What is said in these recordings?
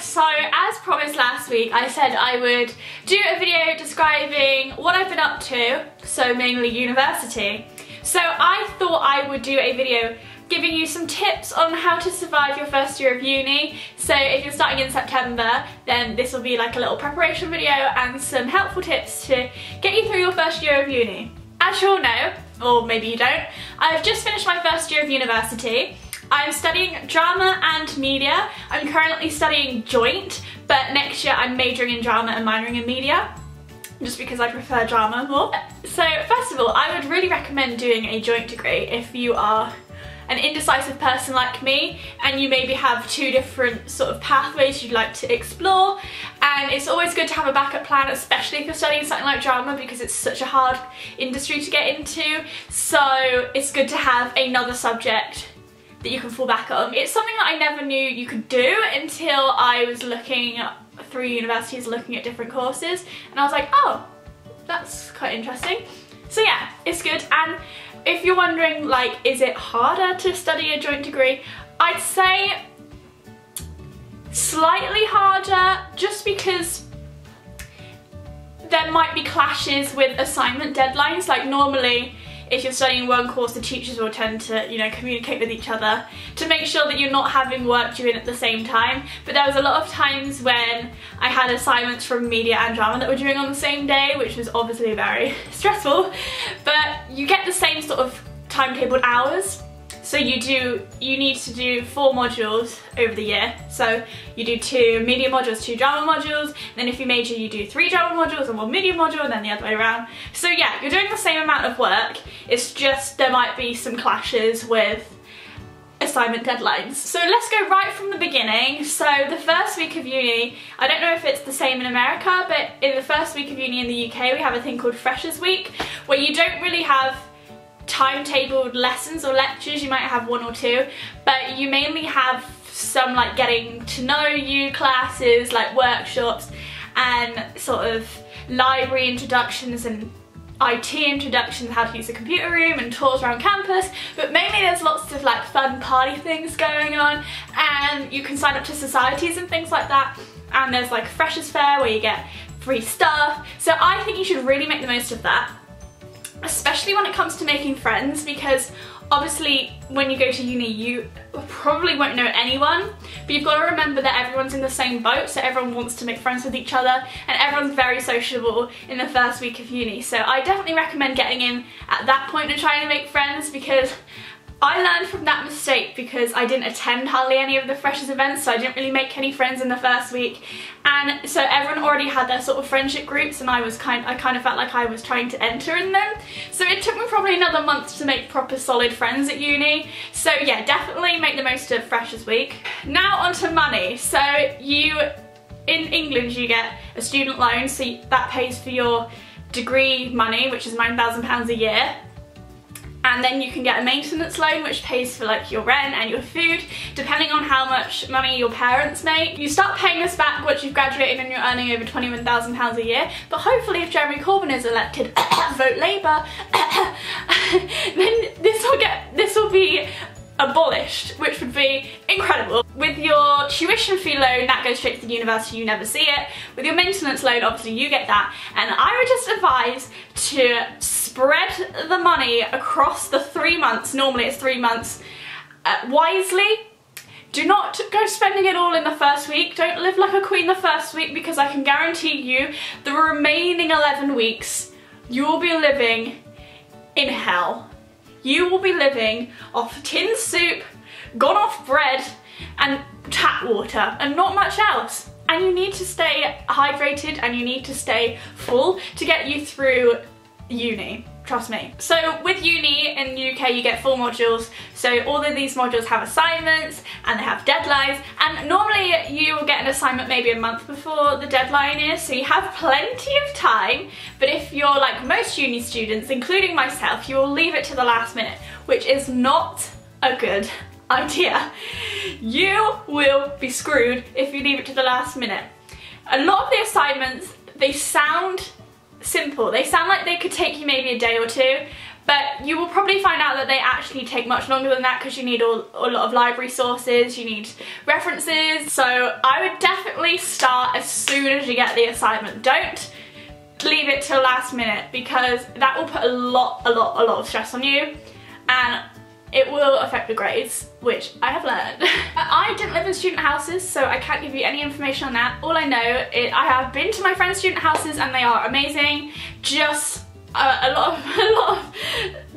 So as promised last week, I said I would do a video describing what I've been up to, so mainly university. So I thought I would do a video giving you some tips on how to survive your first year of uni. So if you're starting in September, then this will be like a little preparation video and some helpful tips to get you through your first year of uni. As you all know, or maybe you don't, I've just finished my first year of university. I'm studying drama and media. I'm currently studying joint, but next year I'm majoring in drama and minoring in media, just because I prefer drama more. So first of all, I would really recommend doing a joint degree if you are an indecisive person like me and you maybe have two different sort of pathways you'd like to explore. And it's always good to have a backup plan, especially if you're studying something like drama, because it's such a hard industry to get into. So it's good to have another subject that you can fall back on. It's something that I never knew you could do until I was looking through universities, looking at different courses, and I was like, oh, that's quite interesting. So yeah, it's good. And if you're wondering, like, is it harder to study a joint degree? I'd say slightly harder, just because there might be clashes with assignment deadlines. Like normally, if you're studying one course, the teachers will tend to, you know, communicate with each other to make sure that you're not having work due in at the same time. But there was a lot of times when I had assignments from media and drama that were due on the same day, which was obviously very stressful. But you get the same sort of timetabled hours. So you need to do 4 modules over the year. So you do 2 media modules, 2 drama modules. Then if you major, you do 3 drama modules and 1 media module, and then the other way around. So yeah, you're doing the same amount of work. It's just there might be some clashes with assignment deadlines. So let's go right from the beginning. So the first week of uni, I don't know if it's the same in America, but in the first week of uni in the UK, we have a thing called Freshers Week, where you don't really have timetabled lessons or lectures. You might have 1 or 2, but you mainly have some like getting to know you classes, like workshops and sort of library introductions and IT introductions, how to use a computer room and tours around campus. But mainly there's lots of like fun party things going on, and you can sign up to societies and things like that. And there's like a freshers fair where you get free stuff. So I think you should really make the most of that, especially when it comes to making friends, because obviously when you go to uni you probably won't know anyone, but you've got to remember that everyone's in the same boat, so everyone wants to make friends with each other and everyone's very sociable in the first week of uni. So I definitely recommend getting in at that point and trying to make friends, because I learned from that mistake because I didn't attend hardly any of the freshers events, so I didn't really make any friends in the first week. And so everyone already had their sort of friendship groups, and I kind of felt like I was trying to enter in them. So it took me probably another month to make proper solid friends at uni. So yeah, definitely make the most of Freshers Week. Now onto money. So in England you get a student loan, so that pays for your degree money, which is £9,000 a year. And then you can get a maintenance loan, which pays for like your rent and your food, depending on how much money your parents make. You start paying this back once you've graduated and you're earning over £21,000 a year. But hopefully if Jeremy Corbyn is elected, vote Labour, then this will be abolished, which would be incredible. With your tuition fee loan, that goes straight to the university, you never see it. With your maintenance loan, obviously you get that. And I would just advise to spread the money across the 3 months, normally it's 3 months, wisely. Do not go spending it all in the first week. Don't live like a queen the first week, because I can guarantee you the remaining 11 weeks you will be living in hell. You will be living off tin soup, gone off bread and tap water and not much else. And you need to stay hydrated and you need to stay full to get you through uni, trust me. So with uni in the UK you get 4 modules, so all of these modules have assignments and they have deadlines, and normally you will get an assignment maybe a month before the deadline is, so you have plenty of time. But if you're like most uni students, including myself, you will leave it to the last minute, which is not a good idea. You will be screwed if you leave it to the last minute. A lot of the assignments, they sound simple. They sound like they could take you maybe a day or 2, But you will probably find out that they actually take much longer than that because you need a lot of library sources, you need references. So I would definitely start as soon as you get the assignment. Don't leave it till last minute, because that will put a lot of stress on you, and it will affect the grades, which I have learned. I didn't live in student houses, so I can't give you any information on that. All I know is I have been to my friends' student houses and they are amazing. Just a lot of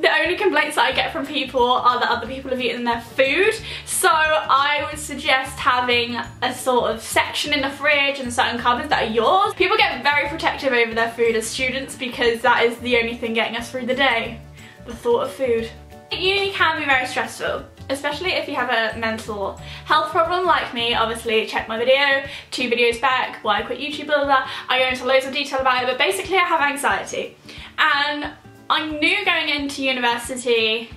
the only complaints that I get from people are that other people have eaten their food. So I would suggest having a sort of section in the fridge and certain cupboards that are yours. People get very protective over their food as students because that is the only thing getting us through the day. The thought of food. Uni can be very stressful, especially if you have a mental health problem like me. Obviously, check my video, 2 videos back, why I quit YouTube, blah, blah, blah. I go into loads of detail about it, but basically I have anxiety. And I knew going into university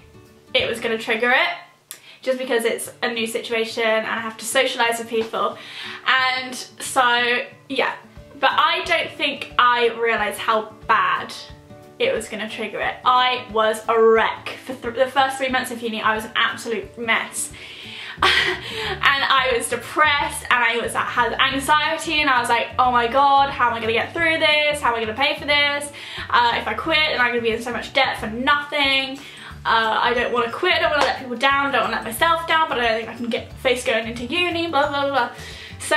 it was going to trigger it, just because it's a new situation and I have to socialise with people. And so, yeah. But I don't think I realised how bad it was going to trigger it. I was a wreck. For the first 3 months of uni, I was an absolute mess. And I was depressed, and I had anxiety, and I was like, oh my god, how am I going to get through this? How am I going to pay for this? If I quit, then I'm going to be in so much debt for nothing. I don't want to quit, I don't want to let people down, I don't want to let myself down, but I don't think I can face going into uni, blah blah blah. So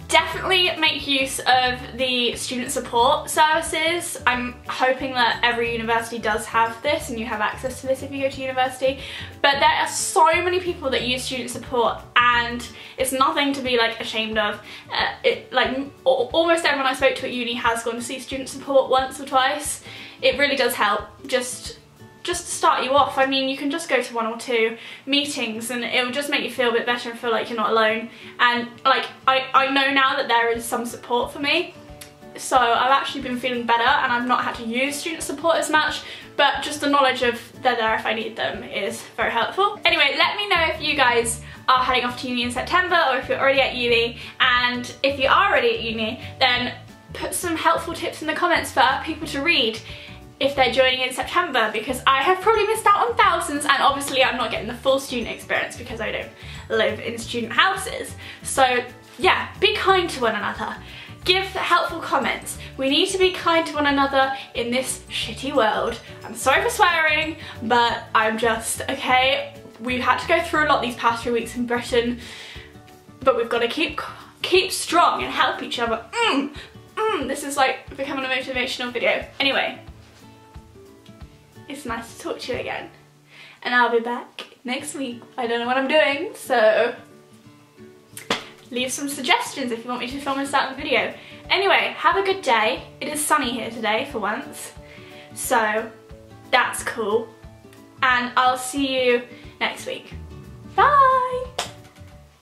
definitely make use of the student support services. I'm hoping that every university does have this and you have access to this if you go to university. But there are so many people that use student support, and it's nothing to be like ashamed of. Almost everyone I spoke to at uni has gone to see student support once or twice. It really does help. Just to start you off. I mean, you can just go to 1 or 2 meetings and it will just make you feel a bit better and feel like you're not alone. And like, I know now that there is some support for me, so I've actually been feeling better and I've not had to use student support as much, but just the knowledge of they're there if I need them is very helpful. Anyway, let me know if you guys are heading off to uni in September, or if you're already at uni, and if you are already at uni, then put some helpful tips in the comments for people to read if they're joining in September, because I have probably missed out on thousands, and obviously I'm not getting the full student experience because I don't live in student houses. So yeah, be kind to one another. Give helpful comments. We need to be kind to one another in this shitty world. I'm sorry for swearing, but I'm just, okay, we've had to go through a lot these past 3 weeks in Britain, but we've got to keep strong and help each other. This is like becoming a motivational video. Anyway, it's nice to talk to you again, and I'll be back next week. I don't know what I'm doing, so leave some suggestions if you want me to film and start the video. Anyway, have a good day. It is sunny here today for once, so that's cool, and I'll see you next week. Bye!